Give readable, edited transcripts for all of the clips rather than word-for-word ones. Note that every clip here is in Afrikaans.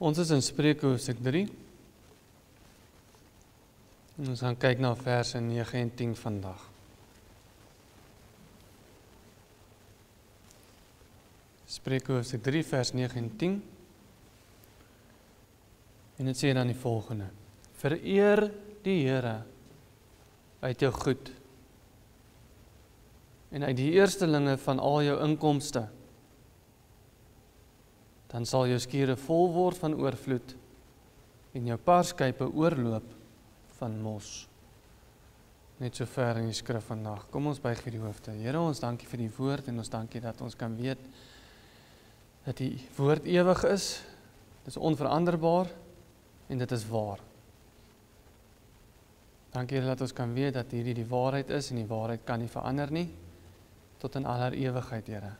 Ons is in Spreuke hoofstuk 3. En ons gaan kyk na verse 9 en 10 vandag. Spreuke hoofstuk 3 vers 9 en 10. En dit sê dan die volgende: Vereer die Here uit jou goed en uit die eerstelinge van al jou inkomste. Dan sal jou skure vol word van oorvloed en jou parskype oorloop van mos. Net so ver in die skrif vandag. Kom ons buig vir die hoofde. Here, ons dankie vir die woord en ons dankie dat ons kan weet dat die woord ewig is, dit is onveranderbaar en dit is waar. Dankie Here dat ons kan weet dat hierdie die waarheid is en die waarheid kan nie verander nie, tot in aller ewigheid, Here.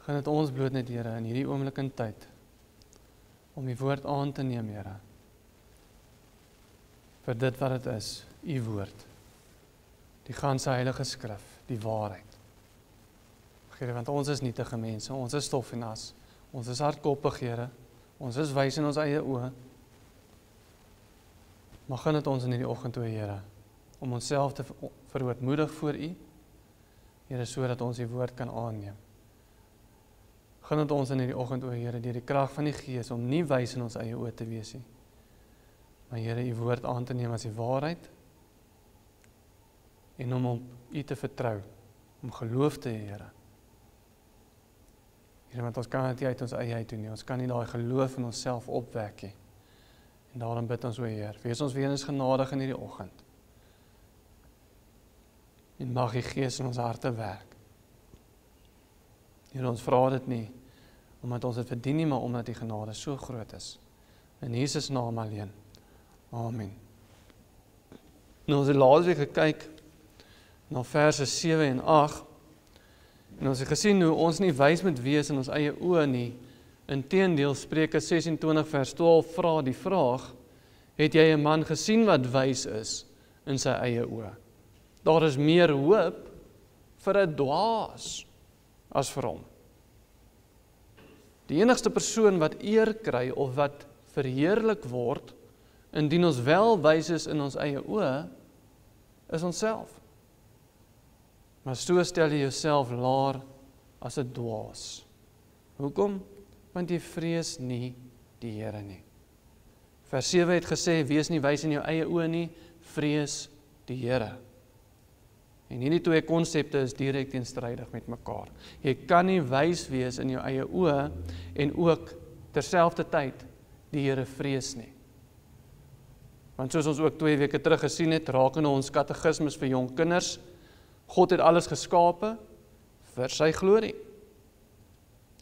Gaan dit ons bloot net, Here, in hierdie oomblik in tyd, om die woord aan te neem, Here, vir dit wat het is, u woord, die ganse heilige skrif, die waarheid. Here, want ons is nietige mense, ons is stof en as, ons is hardkoppig, Here, ons is wys in ons eie oë, maar gaan dit ons in hierdie oggend toe, Here, om onsself te verootmoedig voor u, Here, sodat ons die woord kan aanneem. Gaan dit ons in hierdie oggend, o Here, deur die krag van die Gees, om nie wys in ons eie oë te wees nie, maar Here, u woord aan te neem as die waarheid, en om op u te vertrou, om geloof te hê, Here. Here, want ons kan dit nie uit ons eie uit doen nie, ons kan nie daai geloof in onsself opwek nie. En daarom bid ons, o Heer, wees ons weer eens genadig in hierdie oggend. En mag die Gees in ons harte werk. Here, ons vra dit nie, omdat ons dit verdien nie, maar omdat die genade so groot is. In Jesus naam alleen. Amen. Nou, ons het laasweek gekyk na verse 7 en 8, en ons het gesien hoe ons nie wys moet wees in ons eie oë nie. Inteendeel, Spreuke 26 vers 12 vra die vraag: het jy 'n man gesien wat wys is in sy eie oë? Daar is meer hoop vir 'n dwaas as vir hom. Die enigste persoon wat eer kry of wat verheerlik word, indien ons wel wys is in ons eie oë, is onsself. Maar so stel jy jouself laer as 'n dwaas. Hoekom? Want jy vrees nie die Here nie. Vers 7 het gesê, wees nie wys in jou eie oë nie, vrees die Here. En hierdie twee konsepte is direk teenstrydig met mekaar. Jy kan nie wys wees in jou eie oë en ook terselfdertyd die Here vrees nie. Want soos ons ook 2 weke terug gesien het, rakende ons katekismes vir jong kinders, God het alles geskape vir sy glorie.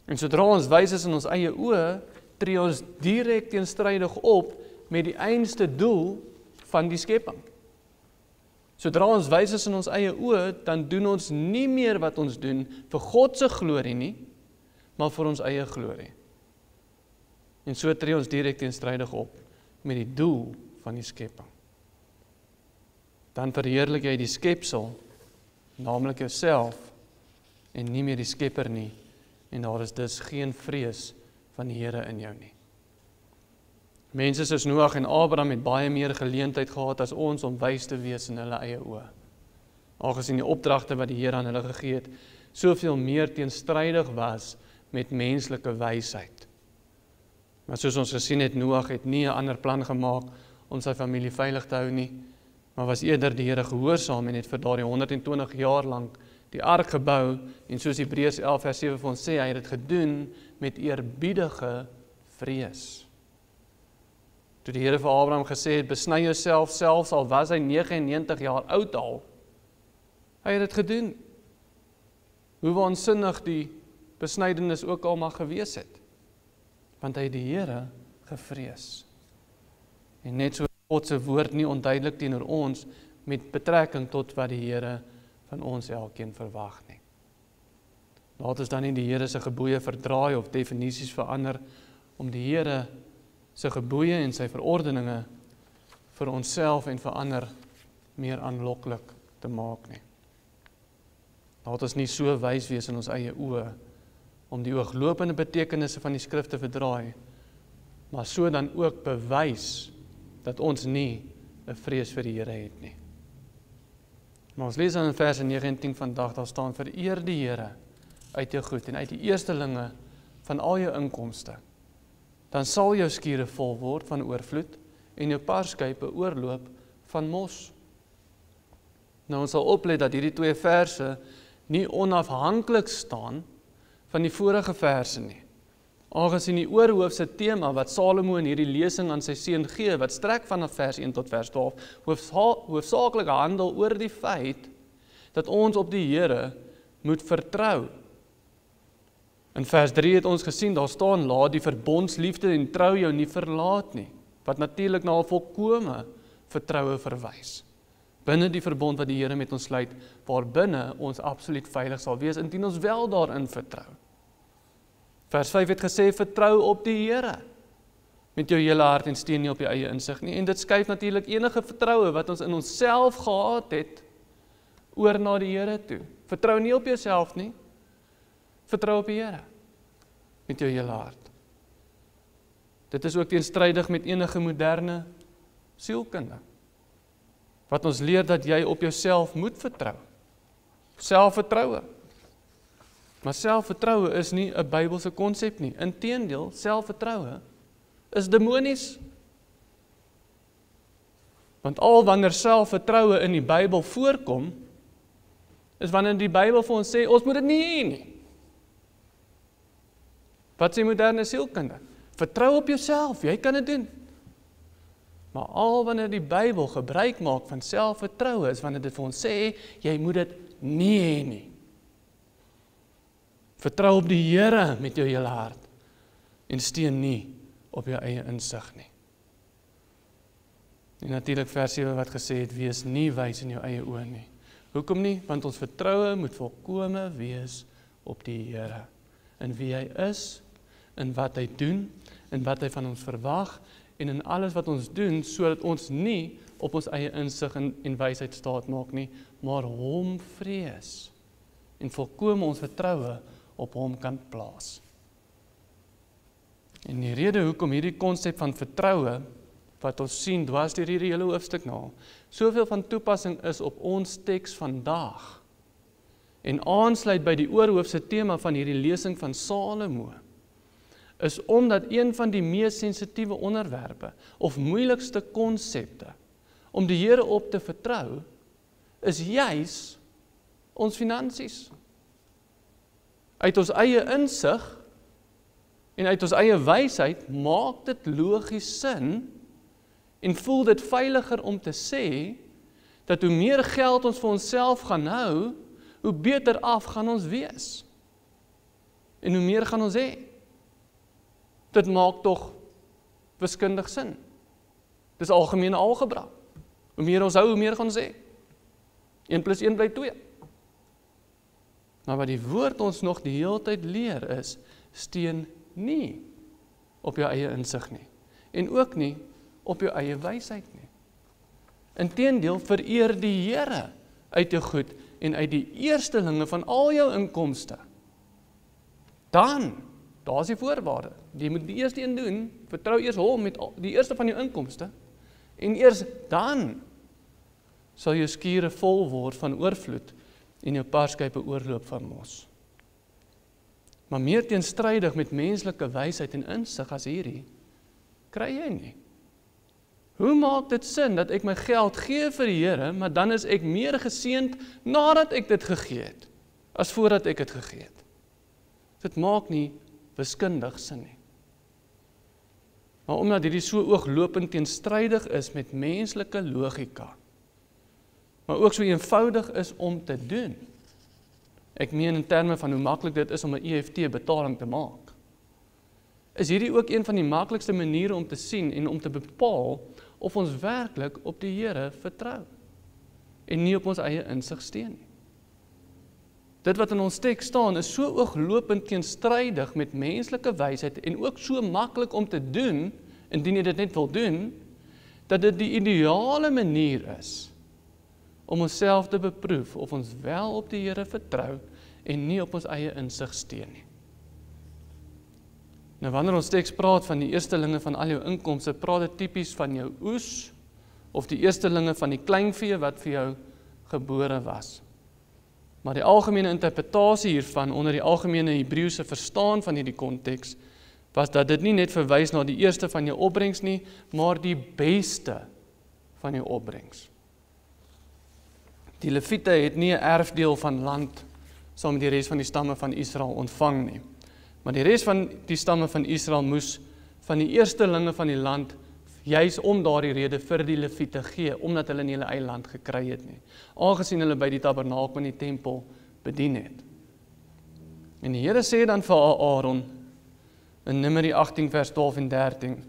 En sodra ons wys is in ons eie oë, tree ons direk teenstrydig op met die einste doel van die skepping. Sodra ons wys is in ons eie oë, dan doen ons nie meer wat ons doen vir God se glorie nie, maar vir ons eie glorie. En so tree ons direk teenstrydig op met die doel van die skepping. Dan verheerlik jy die skepsel, naamlik jouself, en nie meer die skepper nie, en daar is dus geen vrees van die Here in jou nie. Mense soos Noag en Abraham het baie meer geleentheid gehad as ons om wys te wees in hulle eie oë. Aangesien die opdragte wat die Here aan hulle gegee het, soveel meer teenstrydig was met menslike wysheid. Maar soos ons gesien het, Noag het nie 'n ander plan gemaak om sy familie veilig te hou nie, maar was eerder die Here gehoorsaam en het vir daardie 120 jaar lank die ark gebou, en soos Hebreërs 11 vers 7 vir ons sê, hy het dit gedoen met eerbiedige vrees. Toe die Here vir Abraham gesê het, besny jouself, selfs al was hy 99 jaar oud al, hy het dit gedoen. Hoe waansinnig die besnydenis ook al mag gewees het, want hy het die Here gevrees. En net so God se woord nie onduidelik teenoor ons met betrekking tot wat die Here van ons elkeen verwag nie. Laat ons dan nie die Here se gebooie verdraai of definisies verander om die Here se gebooie en sy verordeninge vir onsself en vir ander meer aanloklik te maak nie. Laat ons nie so wys wees in ons eie oë om die ooglopende betekenisse van die skrif te verdraai, maar so dan ook bewys dat ons nie 'n vrees vir die Here het nie. Maar ons lees dan in verse 9 en 10 vandag, daar staan, vereer die Here uit jou goed en uit die eerstelinge van al jou inkomste. Dan sal jou skure vol word van oorvloed en jou parskype oorloop van mos. Nou ons sal oplet dat hierdie twee verse nie onafhanklik staan van die vorige verse nie. Aangesien die oorhoofse tema wat Salomo in hierdie lesing aan sy seun gee, wat strek vanaf vers 1 tot vers 12, hoofsaaklik handel oor die feit dat ons op die Here moet vertrou. In vers 3 het ons gesien, daar staan, laat die verbondsliefde en trou jou nie verlaat nie, wat natuurlik na 'n volkome vertroue verwys. Binne die verbond wat die Here met ons sluit, waarbinne ons absoluut veilig sal wees, indien ons wel daarin vertrou. Vers 5 het gesê, vertrou op die Here, met jou hele hart en steun nie op jou eie insig nie, en dit skuif natuurlik enige vertroue wat ons in onsself gehad het, oor na die Here toe. Vertrou nie op jouself nie, vertrou op die Here, met jou hele hart. Dit is ook teenstrydig met enige moderne sielkunde, wat ons leer dat jy op jouself moet vertrou. Selfvertroue. Maar selfvertroue is nie 'n Bybelse konsep nie. Inteendeel, selfvertroue is demonies. Want al wanneer selfvertroue in die Bybel voorkom, is wanneer die Bybel vir ons sê, ons moet dit nie hê nie. Wat sê moderne sielkunde? Vertrou op jouself, jy kan dit doen. Maar al wanneer die Bybel gebruik maak van selfvertroue, is wanneer dit vir ons sê, jy moet dit nie hê nie. Vertrou op die Here met jou hele hart en steun nie op jou eie insig nie. En natuurlik vers 7 wat gesê het, wees nie wys in jou eie oë nie. Hoekom nie? Want ons vertroue moet volkome wees op die Here, in wie hy is, in wat hy doen, in wat hy van ons verwag, en in alles wat ons doen, sodat ons nie op ons eie insig en wysheid staat maak nie, maar hom vrees, en volkome ons vertroue op hom kan plaas. En die rede hoekom hierdie konsep van vertroue, wat ons sien dwars deur hierdie hele hoofstuk na, soveel van toepassing is op ons teks vandag, en aansluit by die oorhoofse tema van hierdie lesing van Salomo, is omdat een van die mees sensitiewe onderwerpe, of moeilikste konsepte, om die Here op te vertrou, is juis ons finansies. Uit ons eie insig, en uit ons eie wysheid, maak dit logies sin, en voel dit veiliger om te sê, dat hoe meer geld ons vir onsself gaan hou, hoe beter af gaan ons wees. En hoe meer gaan ons hê. Dit maak tog wiskundig sin. Dis algemene algebra. Hoe meer ons hou, hoe meer gaan ons hê. 1 + 1 bly 2. Maar wat die woord ons nog die hele tyd leer is, steun nie op jou eie insig nie. En ook nie op jou eie wysheid nie. Inteendeel, vereer die Here uit jou goed en uit die eerstelinge van al jou inkomste. Dan, daar is die voorwaarde. Jy moet die eerste een doen, vertrou eers hom met die eerste van jou inkomste, en eers dan sal jou skure vol word van oorvloed en jou parskype oorloop van mos. Maar meer teenstrydig met menslike wysheid en insig as hierdie, kry jy nie. Hoe maak dit sin dat ek my geld gee vir die Here, maar dan is ek meer geseënd nadat ek dit gegee het, as voordat ek dit gegee het? Dit maak nie wiskundig sin nie. Maar omdat hierdie so ooglopend teenstrydig is met menslike logika, maar ook so eenvoudig is om te doen, ek meen in terme van hoe maklik dit is om 'n EFT betaling te maak, is hierdie ook een van die maklikste maniere om te sien en om te bepaal of ons werklik op die Here vertrou en nie op ons eie insig steun nie. Dit wat in ons teks staan is so ooglopend teenstrydig met menslike wysheid en ook so maklik om te doen, indien jy dit net wil doen, dat dit die ideale manier is om onsself te beproef of ons wel op die Here vertrou en nie op ons eie insig steun nie. Nou wanneer ons teks praat van die eerstelinge van al jou inkomste, praat dit tipies van jou oes, of die eerstelinge van die kleinvee wat vir jou gebore was. Maar die algemene interpretasie hiervan, onder die algemene Hebreëse verstaan van hierdie konteks, was dat dit nie net verwys na die eerste van jou opbrengs nie, maar die beste van jou opbrengs. Die Lewiete het nie 'n erfdeel van land saam met die res van die stamme van Israel ontvang nie. Maar die res van die stamme van Israel moes van die eerstelinge van die land juis om daardie rede vir die Lewiete gee, omdat hulle nie hulle eie land gekry het nie, aangesien hulle by die tabernakel en die tempel bedien het. En die Here sê dan vir Aaron, in Numeri 18 vers 12 en 13,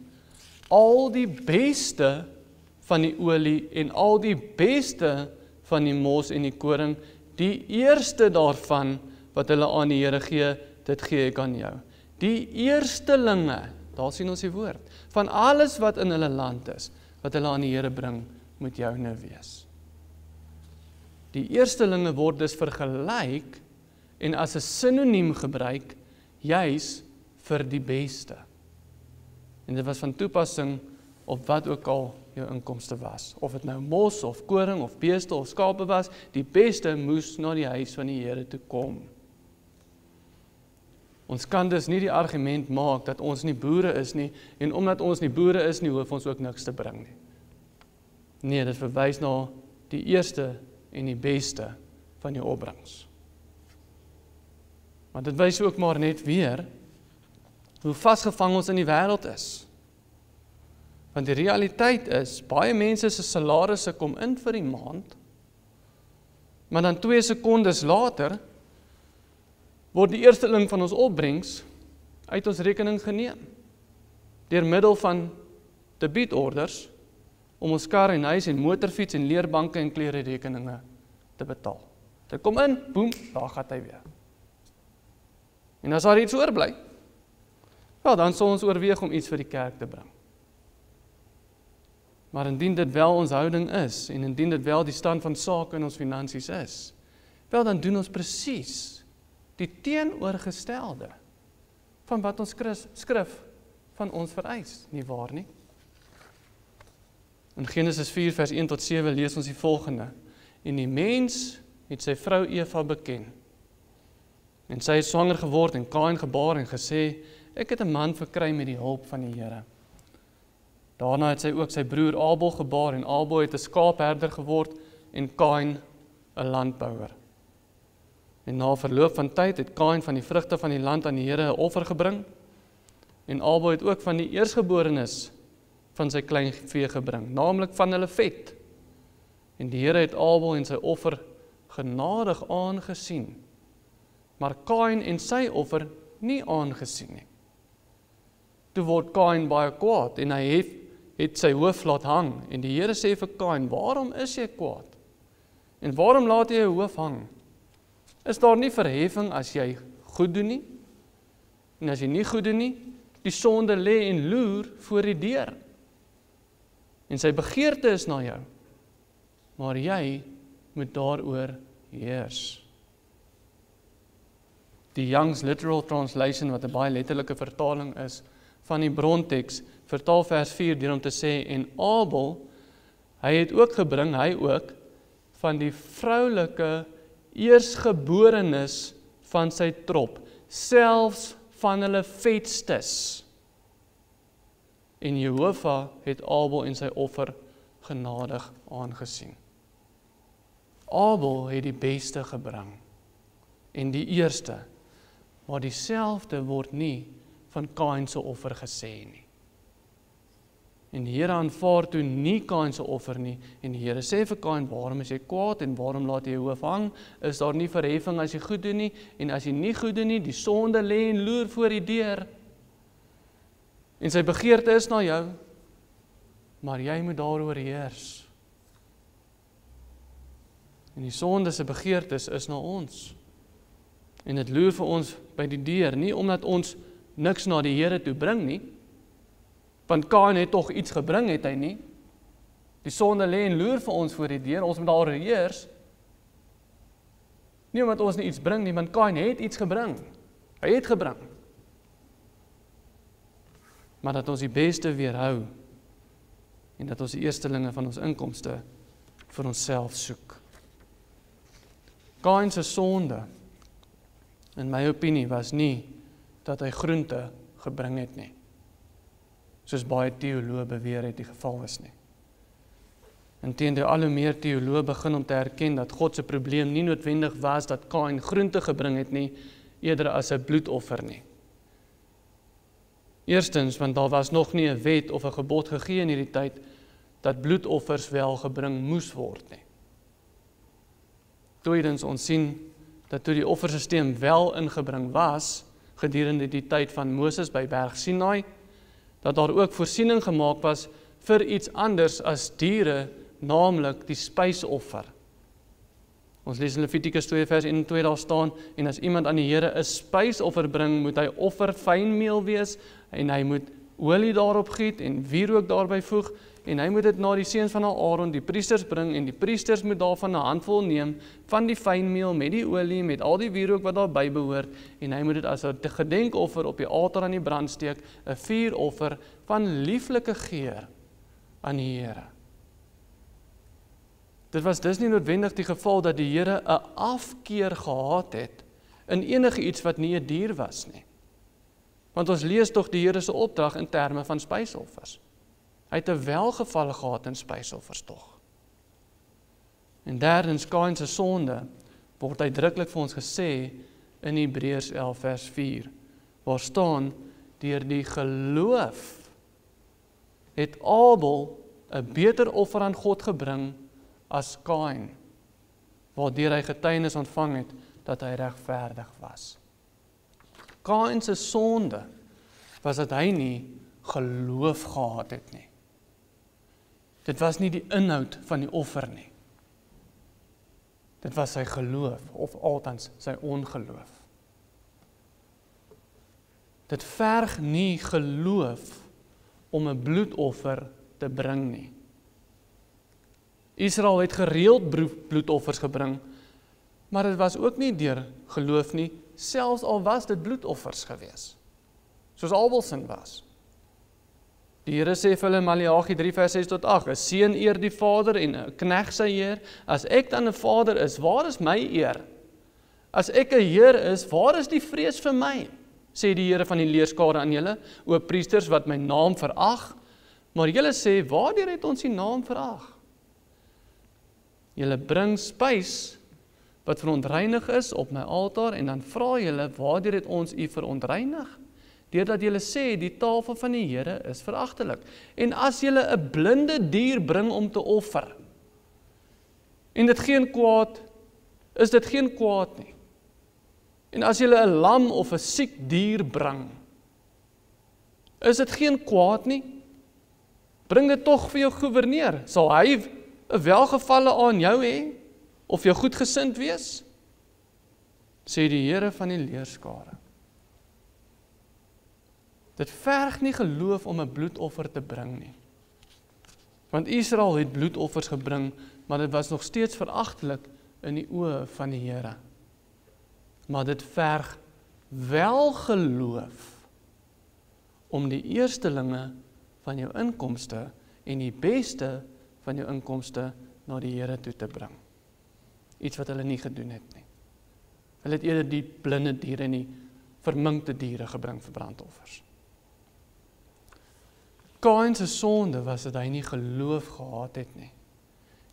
al die beste van die olie en al die beste van die mos en die koring, die eerste daarvan wat hulle aan die Here gee, dit gee ek aan jou. Die eerstelinge, daar sien ons die woord, van alles wat in hulle land is, wat hulle aan die Here bring, moet joune wees. Die eerstelinge word dus vergelyk en as 'n sinoniem gebruik, juis vir die beste. En dit was van toepassing op wat ook al jou inkomste was. Of dit nou mos of koring of beeste of skape was, die beste moes na die huis van die Here toe kom. Ons kan dus nie die argument maak dat ons nie boere is nie, en omdat ons nie boere is nie, hoef ons ook niks te bring nie. Nee, dit verwys na die eerste en die beste van jou opbrengs. Maar dit wys ook maar net weer hoe vasgevang ons in die wêreld is. Want die realiteit is, baie mense se salarisse kom in vir die maand, maar dan 2 sekondes later word die eersteling van ons opbrengs uit ons rekening geneem, deur middel van debietorders, om ons kar en huis en motorfiets en leerbanke en klere rekeninge te betaal. Dit kom in, boem, daar gaan hy weer. En as daar iets oorbly, wel, dan sal ons oorweeg om iets vir die kerk te bring. Maar indien dit wel ons houding is, en indien dit wel die stand van sake in ons finansies is, wel, dan doen ons presies die teenoorgestelde van wat ons skrif van ons vereis, nie waar nie? In Genesis 4 vers 1 tot 7 lees ons die volgende, en die mens het sy vrou Eva beken, en sy het swanger geword en Kain gebaar en gesê, ek het 'n man verkry met die hulp van die Here. Daarna het sy ook sy broer Abel gebaar en Abel het 'n skaapherder geword en Kain 'n landbouer. En na verloop van tyd het Kain van die vrugte van die land aan die Here 'n offer gebring en Abel het ook van die eersgeborenes van sy kleinvee gebring, naamlik van hulle vet. En die Here het Abel en sy offer genadig aangesien, maar Kain en sy offer nie aangesien nie. Toe word Kain baie kwaad en hy het sy hoof laat hang. En die Here sê vir Kain, waarom is jy kwaad? En waarom laat jy jou hoof hang? Is daar nie verheffing as jy goed doen nie? En as jy nie goed doen nie, die sonde lê en loer voor die deur. En sy begeerte is na jou, maar jy moet daaroor heers. Die Young's Literal Translation, wat 'n baie letterlike vertaling is van die bronteks, vertaal vers 4 deur om te sê, en Abel, hy het ook gebring, hy ook, van die vroulike eersgeborenes van sy trop, selfs van hulle vetstes. En Jehova het Abel en sy offer genadig aangesien. Abel het die beste gebring, en die eerste, maar dieselfde word nie van Kain se offer gesê nie. En die Here aanvaar toe nie Kain se offer nie, en die Here sê vir Kain, waarom is jy kwaad, en waarom laat jy jou hoof hang? Is daar nie verheffing as jy goed doen nie, en as jy nie goed doen nie, die sonde lê en loer voor die deur, en sy begeerte is na jou, maar jy moet daaroor heers. En die sonde se begeertes is na ons, en dit loer vir ons by die deur, nie omdat ons niks na die Here toe bring nie, want Kain het tog iets gebring, het hy nie. Die sonde lê en loer vir ons voor die deur, ons moet daar heers. Nie omdat ons nie iets bring nie, want Kain het iets gebring. Hy het gebring. maar dat ons die beste weerhou en dat ons die eerstelinge van ons inkomste vir onsself soek. Kain se sonde, in my opinie, was nie dat hy groente gebring het nie, soos baie teoloë beweer het die geval is nie. Inteendeel, al hoe meer teoloë begin om te erken dat God se probleem nie noodwendig was dat Kain groente gebring het nie, eerder as 'n bloedoffer nie. Eerstens, want daar was nog nie 'n wet of 'n gebod gegee in hierdie tyd dat bloedoffers wel gebring moes word nie. Tweedens, ons sien dat toe die offersisteem wel ingebring was, gedurende die tyd van Moses by Berg Sinai, dat daar ook voorsiening gemaak was vir iets anders as diere, naamlik die spysoffer. Ons lees in Levitikus 2 vers 1 en 2 daar staan, en as iemand aan die Here 'n spysoffer bring, moet hy offer fynmeel wees, en hy moet olie daarop giet, en wierook daarby voeg, en hy moet dit na die seuns van Aaron, die priesters bring, en die priesters moet daarvan 'n handvol neem, van die fynmeel, met die olie, met al die wierook wat daarby behoort, en hy moet dit as 'n gedenkoffer op die altaar aan die brand steek, 'n vuuroffer van lieflike geur aan die Here. Dit was dus nie noodwendig die geval dat die Here 'n afkeer gehad het in enige iets wat nie 'n dier was nie. Want ons lees tog die Here se opdrag in terme van spysoffers. Hy het 'n welgevalle gehad in spysoffers tog. En derdens, Kain se sonde word uitdruklik vir ons gesê in Hebreërs 11 vers 4, waar staan, deur die geloof het Abel 'n beter offer aan God gebring as Kain, waardeur hy getuienis ontvang het dat hy regverdig was. Kain se sonde was dat hy nie geloof gehad het nie. Dit was nie die inhoud van die offer nie. Dit was sy geloof, of althans sy ongeloof. Dit verg nie geloof om 'n bloedoffer te bring nie. Israel het gereeld bloedoffers gebring, maar dit was ook nie deur geloof nie, selfs al was dit bloedoffers gewees, soos Abel se was. Die Here sê vir hulle in Maleagi 3 vers 6 tot 8, 'n seun eer die vader en 'n knegt sy heer. As ek dan 'n vader is, waar is my eer? As ek 'n heer is, waar is die vrees vir my? Sê die Here van die leerskare aan julle, o priesters wat my naam verag, maar julle sê, waardeur het ons die naam verag? Julle bring spys wat verontreinig is op my altaar, en dan vra julle, waardeur het ons u verontreinig? Deurdat julle sê, die tafel van die Here is veragtelik. En as julle 'n blinde dier bring om te offer, en dit geen kwaad, is dit geen kwaad nie. En as julle 'n lam of 'n siek dier bring, is dit geen kwaad nie. Bring dit tog vir jou goewerneur. Sal hy 'n welgevalle aan jou hê, of jou goedgesind wees? Sê die Here van die leerskare. Dit verg nie geloof om 'n bloedoffer te bring nie. Want Israel het bloedoffers gebring, maar dit was nog steeds veragtelik in die oë van die Here. Maar dit verg wel geloof om die eerstelinge van jou inkomste en die beste van jou inkomste na die Here toe te bring. Iets wat hulle nie gedoen het nie. Hulle het eerder die blinde diere en die verminkte diere gebring vir brandoffers. Kain se sonde was dat hy nie geloof gehad het nie.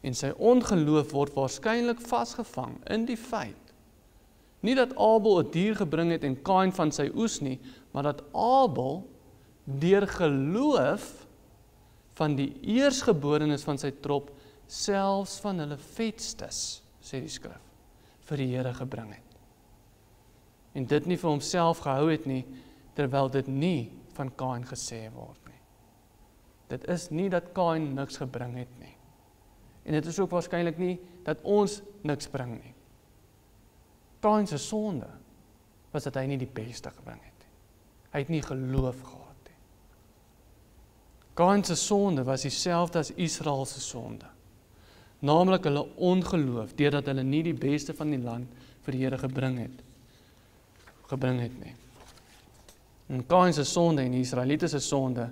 En sy ongeloof word waarskynlik vasgevang in die feit, nie dat Abel 'n dier gebring het en Kain van sy oes nie, maar dat Abel deur geloof van die eersgeborenes van sy trop, selfs van hulle vetstes, sê die skrif, vir die Here gebring het. En dit nie vir homself gehou het nie, terwyl dit nie van Kain gesê word nie. Dit is nie dat Kain niks gebring het nie. En dit is ook waarskynlik nie dat ons niks bring nie. Kain se sonde was dat hy nie die beste gebring het nie. Hy het nie geloof gehad nie. Kain se sonde was dieselfde as Israel se sonde. Naamlik hulle ongeloof, deurdat hulle nie die beste van die land vir die Here gebring het nie. En Kain se sonde en die Israeliete se sonde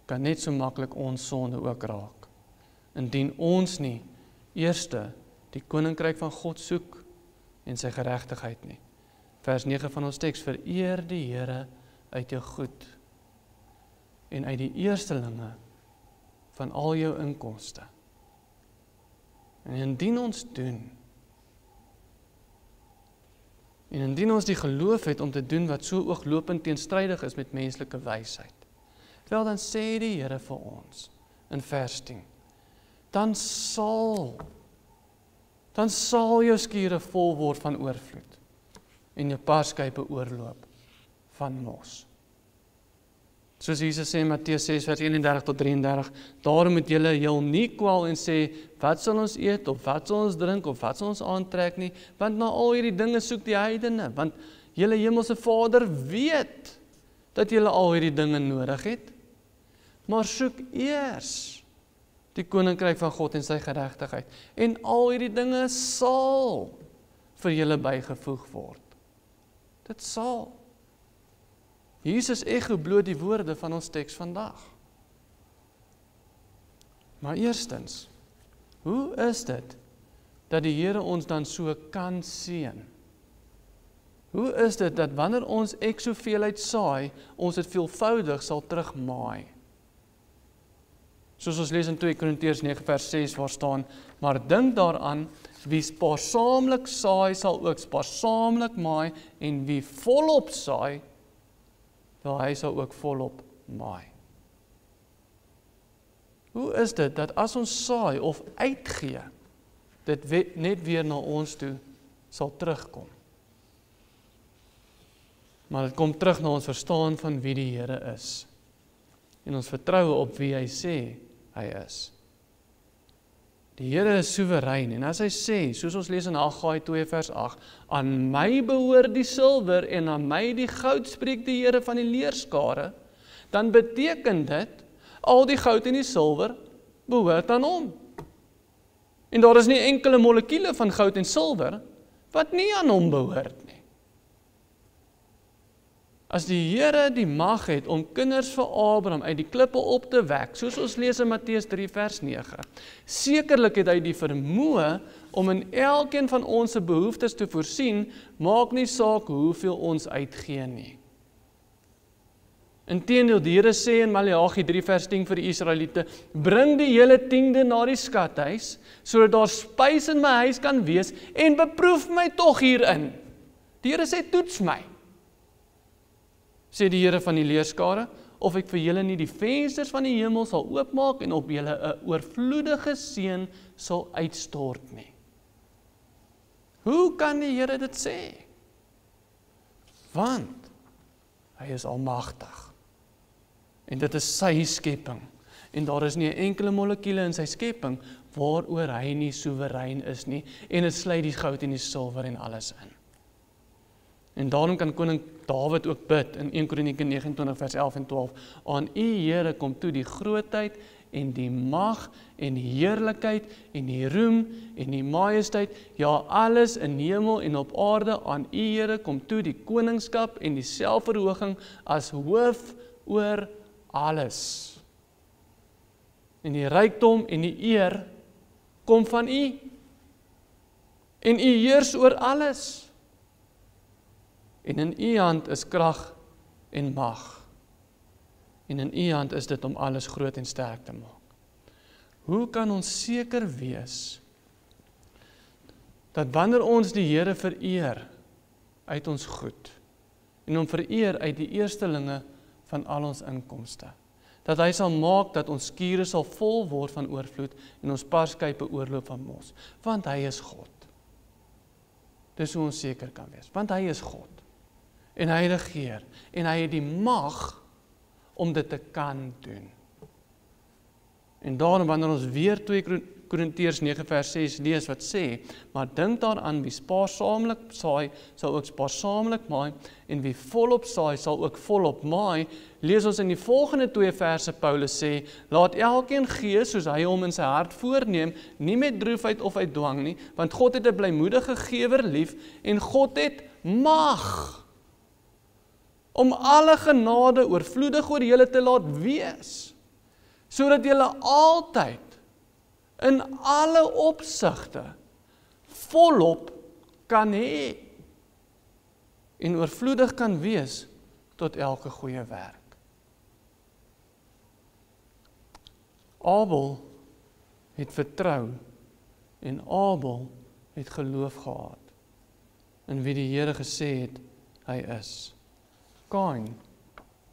kan net so maklik ons sonde ook raak. Indien ons nie eerste die koninkryk van God soek en sy geregtigheid nie. Vers 9 van ons teks: vereer die Here uit jou goed en uit die eerstelinge van al jou inkomste. En indien ons doen, en indien ons die geloof het om te doen wat so ooglopend teenstrydig is met menslike wysheid, wel dan sê die Here vir ons in vers 10, dan sal jou skure vol word van oorvloed en jou parskype oorloop van mos. Soos Jesus sê in Matteus 6 vers 31 tot 33, daarom moet julle heel nie kwel en sê, wat sal ons eet, of wat sal ons drink, of wat sal ons aantrek nie, want na al hierdie dinge soek die heidene, want julle hemelse Vader weet dat julle al hierdie dinge nodig het, maar soek eers die koninkryk van God en sy geregtigheid, en al hierdie dinge sal vir julle bygevoeg word. Dit sal. Jesus ego bloot die woorde van ons teks vandag. Maar eerstens, hoe is dit dat die Here ons dan so kan seën? Hoe is dit dat wanneer ons soveel saai, ons dit veelvoudig sal terugmaai? Soos ons lees in 2 Korintiërs 9 vers 6 waar staan, maar dink daaraan, wie spaarsaamlik saai, sal ook spaarsaamlik maai, en wie volop saai, wel hy sal ook volop maai. Hoe is dit dat as ons saai of uitgee, dit net weer na ons toe sal terugkom? Maar dit kom terug na ons verstaan van wie die Here is. En ons vertroue op wie hy sê hy is. Die Here is soewerein, en as hy sê, soos ons lees in Haggai 2 vers 8, aan my behoort die silwer en aan my die goud, spreek die Here van die leerskare, dan beteken dit, al die goud en die silwer behoort aan hom. En daar is nie enkele molekuule van goud en silwer wat nie aan hom behoort nie. As die Here die mag het om kinders vir Abraham uit die klippe op te wek, soos ons lees in Matteus 3 vers 9, sekerlik het hy die vermoë om in elkeen van ons behoeftes te voorsien, maak nie saak hoeveel ons uitgee nie. Inteendeel, die Here sê in Maleagi 3 vers 10 vir die Israeliete, bring die hele 10de na die skathuis, sodat daar spys in my huis kan wees, en beproef my tog hierin. Die Here sê, toets my. Sê die Here van die leerskare, of ek vir julle nie die vensters van die hemel sal oopmaak en op julle 'n oorvloedige seën sal uitstort nie. Hoe kan die Here dit sê? Want hy is almagtig. En dit is sy skepping. En daar is nie 'n enkele molekuule in sy skepping waaroor hy nie soewerein is nie, en dit sluit die goud en die silwer en alles in. En daarom kan koning Dawid ook bid in 1 Kronieke 29 vers 11 en 12, aan U Here kom toe die grootheid en die mag en die heerlikheid en die roem en die majesteit, ja alles in hemel en op aarde, aan U Here kom toe die koningskap en die selfverhooging as hoof oor alles. En die rykdom en die eer kom van U. En U heers oor alles. En in U hand is krag en mag. En in U hand is dit om alles groot en sterk te maak. Hoe kan ons seker wees dat wanneer ons die Here vereer uit ons goed en hom vereer uit die eerstelinge van al ons inkomste, dat hy sal maak dat ons skure sal vol word van oorvloed en ons parskype oorloop van mos, want hy is God. Dis hoe ons seker kan wees, want hy is God. En hy regeer, en hy het die mag om dit te kan doen. En daarom wanneer ons weer 2 Korintiërs 9 vers 6 lees wat sê, maar dink daaraan, wie spaarsaamlik saai, sal ook spaarsaamlik maai, en wie volop saai, sal ook volop maai, lees ons in die volgende 2 verse Paulus sê, laat elkeen gee soos hy hom in sy hart voorneem, nie met droefheid of uit dwang nie, want God het 'n blymoedige gewer lief, en God het mag om alle genade oorvloedig oor julle te laat wees, sodat julle altyd, in alle opsigte, volop kan hê, en oorvloedig kan wees tot elke goeie werk. Abel het vertrou, en Abel het geloof gehad, in wie die Here gesê het, hy is. Kain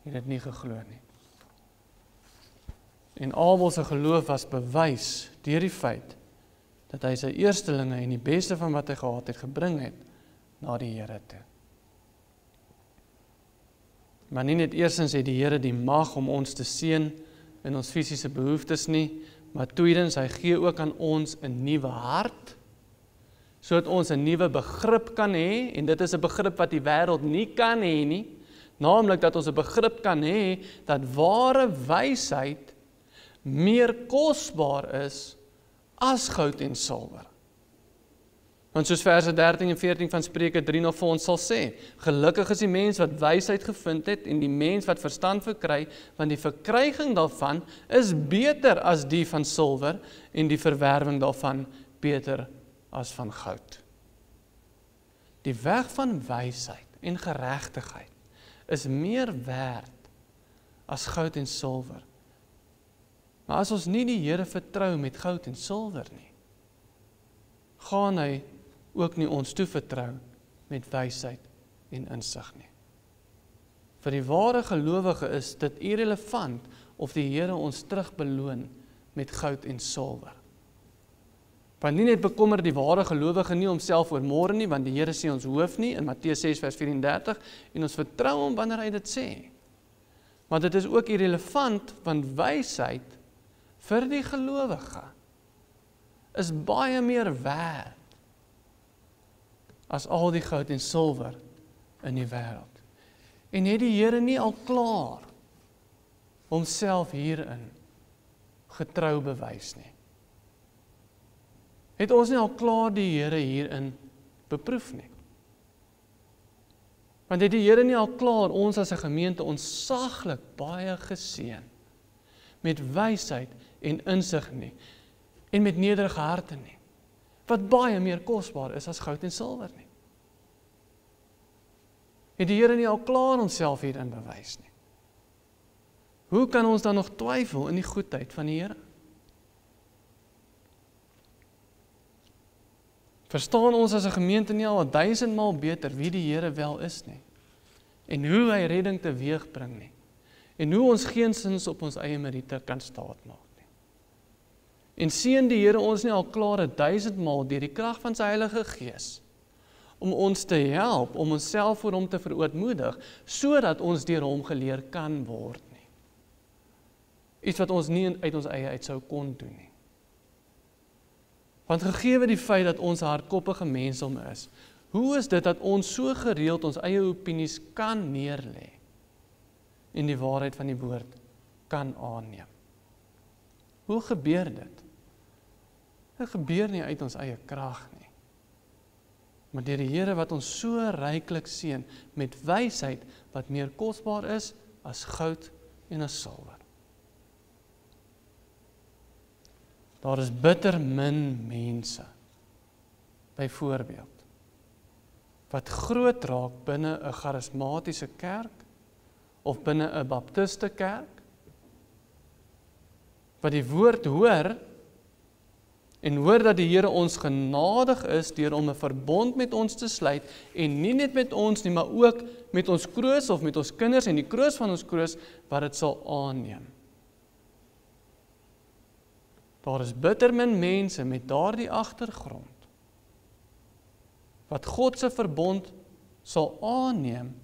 het dit nie geglo nie. En Abel se geloof was bewys deur die feit, dat hy sy eerstelinge en die beste van wat hy gehad het, gebring het, na die Here toe. Maar nie net eerstens het die Here die mag om ons te seën in ons fisiese behoeftes nie, maar tweedens, hy gee ook aan ons 'n nuwe hart, sodat ons 'n nuwe begrip kan hê, en dit is 'n begrip wat die wêreld nie kan hê nie, naamlik dat ons 'n begrip kan hê, dat ware wysheid meer kosbaar is as goud en silwer. Want soos verse 13 en 14 van Spreuke 3 nog vir ons sal sê, gelukkig is die mens wat wysheid gevind het, en die mens wat verstand verkry, want die verkryging daarvan is beter as die van silwer, en die verwerwing daarvan beter as van goud. Die weg van wysheid en geregtigheid is meer werd as goud en silwer. Maar as ons nie die Here vertrou met goud en silwer nie, gaan hy ook nie ons toevertrou met wysheid en insig nie. Vir die ware gelowige is dit irrelevant of die Here ons terugbeloon met goud en silwer. Want nie net bekommer die ware gelowige nie homself oor môre nie, want die Here sê ons hoef nie, in Matteus 6 vers 34, en ons vertrou hom wanneer hy dit sê. Maar dit is ook irrelevant, want wysheid vir die gelowige is baie meer werd as al die goud en silwer in die wêreld. En het die Here nie al klaar homself hierin getrou bewys nie? Het ons nie al klaar die Here hierin beproef nie? Want het die Here nie al klaar ons as 'n gemeente ontsaglik baie geseën met wysheid en insig nie, en met nederige harte nie, wat baie meer kosbaar is as goud en silwer nie? Het die Here nie al klaar onsself hierin bewys nie? Hoe kan ons dan nog twyfel in die goedheid van die Here? Verstaan ons as 'n gemeente nie al 1000 maal beter wie die Here wel is nie, en hoe hy redding teweegbring nie, en hoe ons geensins op ons eie meriete kan staatmaak nie? En seën die Here ons nie al klaar 1000 maal deur die krag van sy Heilige Gees om ons te help, om onsself voor hom te verootmoedig, sodat ons deur hom geleer kan word nie. Iets wat ons nie uit ons eie uit sou kon doen nie. Want gegee die feit dat ons 'n hardkoppige mensdom is, hoe is dit dat ons so gereeld ons eie opinies kan neerlê en die waarheid van die woord kan aanneem? Hoe gebeur dit? Dit gebeur nie uit ons eie krag nie, maar deur die Here wat ons so ryklik seën met wysheid wat meer kosbaar is as goud en as silwer. Daar is bitter min mense, byvoorbeeld, wat groot raak binne 'n charismatiese kerk of binne 'n baptiste kerk, wat die woord hoor en hoor dat die Here ons genadig is deur om 'n verbond met ons te sluit, en nie net met ons nie, maar ook met ons kroos of met ons kinders en die kroos van ons kroos wat dit sal aanneem. Daar is bitter min mense met daardie agtergrond wat God se verbond sal aanneem,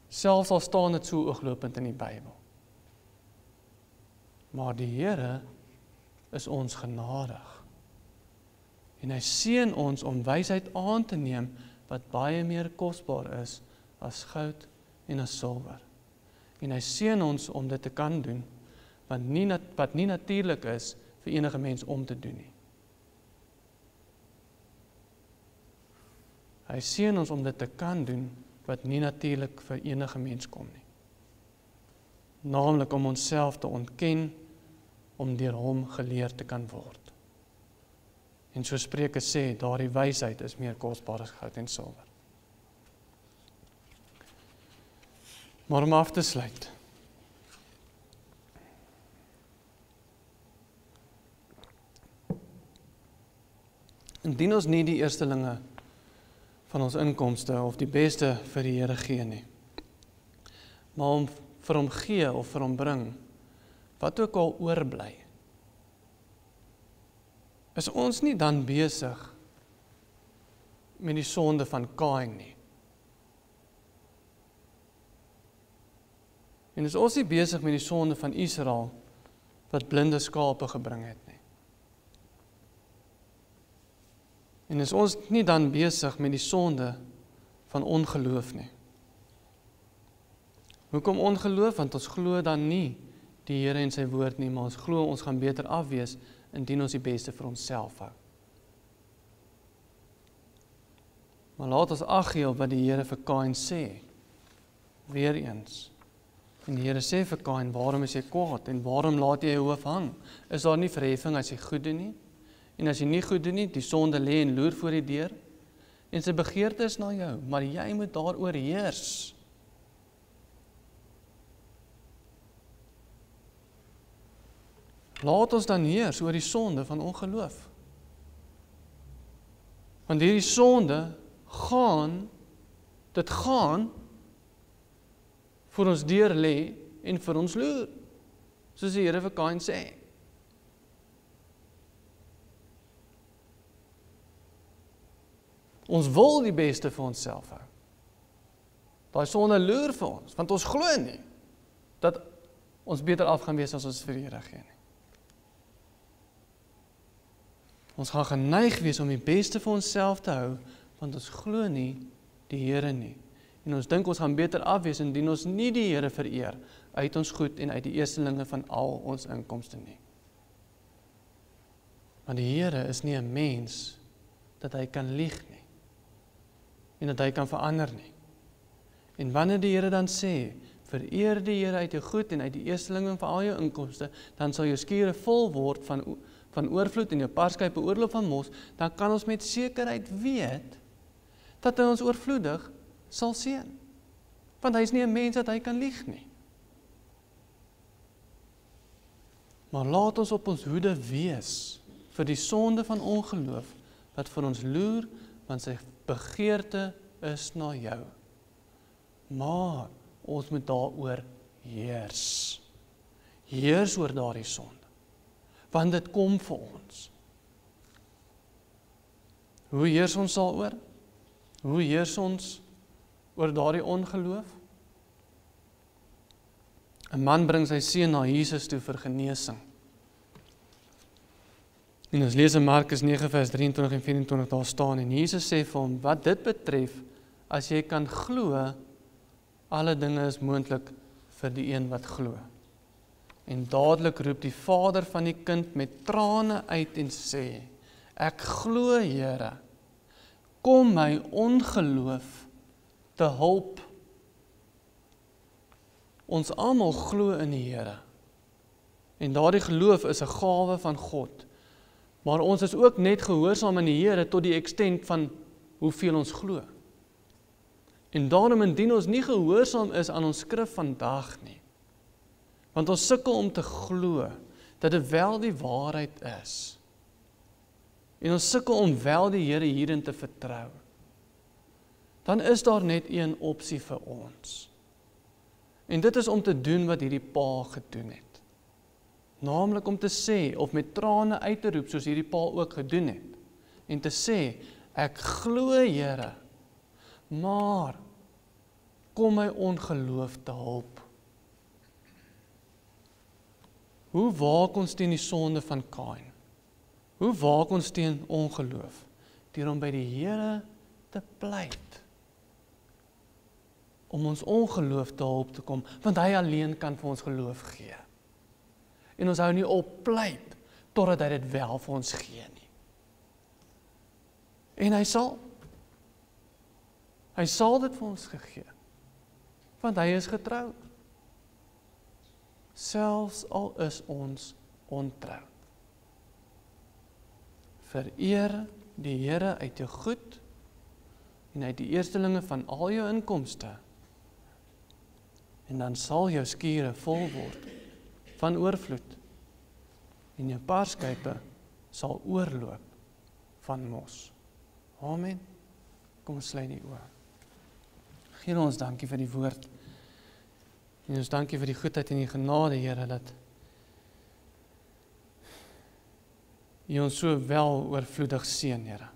selfs al staan dit so ooglopend in die Bybel. Maar die Here is ons genadig, en hy seën ons om wysheid aan te neem wat baie meer kosbaar is as goud en as silwer. En hy seën ons om dit te kan doen, wat nie natuurlik is vir enige mens om te doen nie. Hy seën ons om dit te kan doen, wat nie natuurlik vir enige mens kom nie. Naamlik om onsself te ontken, om deur hom geleer te kan word. En so Spreuke sê, daardie wysheid is meer kosbaar as goud en silwer. Maar om af te sluit. Indien ons nie die eerstelinge van ons inkomste of die beste vir die Here gee nie, maar om vir hom gee of vir hom bring, wat ook al oorbly, is ons nie dan besig met die sonde van Kain nie. En is ons nie besig met die sonde van Israel, wat blinde skape gebring het nie. En is ons nie dan besig met die sonde van ongeloof nie. Hoekom ongeloof? Want ons glo dan nie die Here en sy woord nie, maar ons glo ons gaan beter afwees, indien ons die beste vir onsself hou. Maar laat ons ag gee op wat die Here vir Kain sê. Weereens. En die Here sê vir Kain, waarom is jy kwaad en waarom laat jy jou hoof hang? Is daar nie verheffing as jy goed doen nie? En as jy nie goed doen nie, die sonde lê en loer voor die deur, en sy begeerte is na jou, maar jy moet daaroor heers. Laat ons dan heers oor die sonde van ongeloof. Want hierdie sonde dit gaan vir ons deur lê en vir ons loer, soos die Here vir Kain sê. Ons wil die beste vir onsself hou. Daai sonde loer vir ons, want ons glo nie dat ons beter af gaan wees as ons vir die Here gee nie. Ons gaan geneig wees om die beste vir onsself te hou, want ons glo nie die Here nie. En ons dink ons gaan beter afwees indien ons nie die Here vereer uit ons goed en uit die eerstelinge van al ons inkomste nie. Want die Here is nie 'n mens dat hy kan lieg nie en dat hy kan verander nie. En wanneer die Here dan sê, vereer die Here uit jou goed en uit die eerstelinge van al jou inkomste, dan sal jou skure vol word van oorvloed en jou parskype oorloop van mos, dan kan ons met sekerheid weet dat hy ons oorvloedig sal seën. Want hy is nie 'n mens dat hy kan lieg nie. Maar laat ons op ons hoede wees vir die sonde van ongeloof wat vir ons loer, want sy begeerte is na jou. Maar ons moet daaroor heers. Heers oor daardie sonde. Want dit kom vir ons. Hoe heers ons daaroor? Hoe heers ons oor daardie ongeloof? 'n man bring sy seun na Jesus toe vir genesing. En ons lees in Markus 9 vers 23 en 24 daar staan, en Jesus sê vir hom, wat dit betref, as jy kan glo, alle dinge is moontlik vir die een wat glo. En dadelik roep die vader van die kind met trane uit en sê, ek glo, Here, kom my ongeloof te hulp. Ons almal glo in die Here. En daardie geloof is 'n gawe van God. Maar ons is ook net gehoorsaam aan die Here tot die extent van hoeveel ons glo. En daarom indien ons nie gehoorsaam is aan ons skrif vandag nie, want ons sukkel om te glo dat dit wel die waarheid is. En ons sukkel om wel die Here hierin te vertrou. Dan is daar net een opsie vir ons. En dit is om te doen wat hierdie pa gedoen het. Naamlik om te sê, of met trane uit te roep, soos hierdie pa ook gedoen het. En te sê, ek glo, Here, maar kom my ongeloof te hulp. Hoe waak ons teen die sonde van Kain? Hoe waak ons teen ongeloof? Deur om by die Here te pleit. Om ons ongeloof te hulp te kom, want hy alleen kan vir ons geloof gee. En ons hou nie op pleit, totdat hy dit wel vir ons gee nie. En hy sal. Hy sal dit vir ons gegee, want hy is getrou. Selfs al is ons ontrou. Vereer die Here uit jou goed en uit die eerstelinge van al jou inkomste, en dan sal jou skure vol word van oorvloed, en jou parskype sal oorloop van mos. Amen. Kom ons sluit die oë. Here, ons dankie vir die woord, en ons dankie vir die goedheid en die genade, Here, dat U ons so wel oorvloedig seën, Here.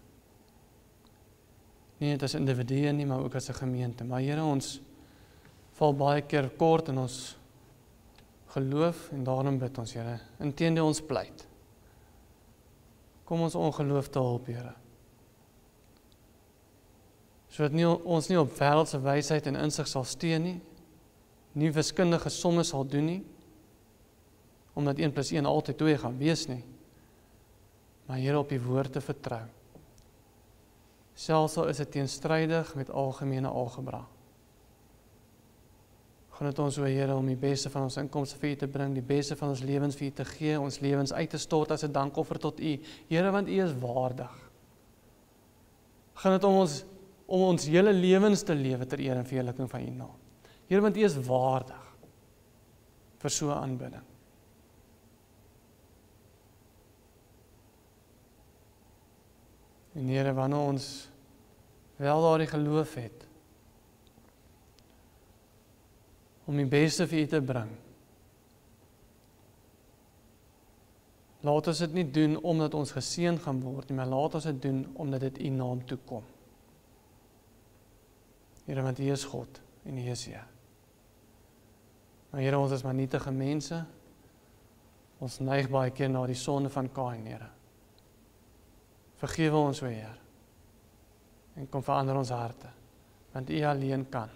Nie net as individue nie, maar ook as 'n gemeente. Maar Here, ons val baie keer kort in ons geloof, en daarom bid ons, Here, inteendeel ons pleit. Kom ons ongeloof te hulp, Here. Sodat ons nie op wêreldse wysheid en insig sal steun nie wiskundige somme sal doen nie, omdat 1 + 1 altyd 2 gaan wees nie, maar Here, op U woord te vertrou. Selfs al is dit teenstrydig met algemene algebra. Gaan dit ons, o Here, om die beste van ons inkomste vir U te bring, die beste van ons lewens vir U te gee, ons lewens uit te stort as 'n dankoffer tot U. Here, want U is waardig. Gaan dit om ons hele lewens te lewe ter eer en verheerliking van U naam. Here, want U is waardig vir so 'n aanbidding. En Here, wanneer ons wel daardie geloof het, om die beste vir U te bring, laat ons dit nie doen omdat ons geseën gaan word nie, maar laat ons dit doen omdat dit U naam toekom. Here, want U is God en U is Heer. Maar Here, ons is maar nietige mense. Ons neig baie keer na die sonde van Kain, Here. Vergewe ons, o Heer, en kom verander ons harte, want U alleen kan.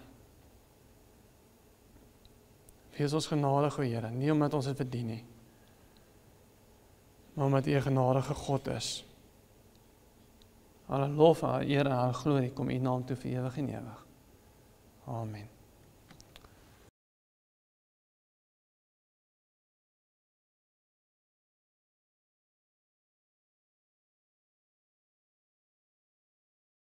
Wees ons genadig, o Here, nie omdat ons dit verdien nie, maar omdat U 'n genadige God is. Alle lof, alle eer en alle glorie kom U naam toe vir ewig en ewig. Amen.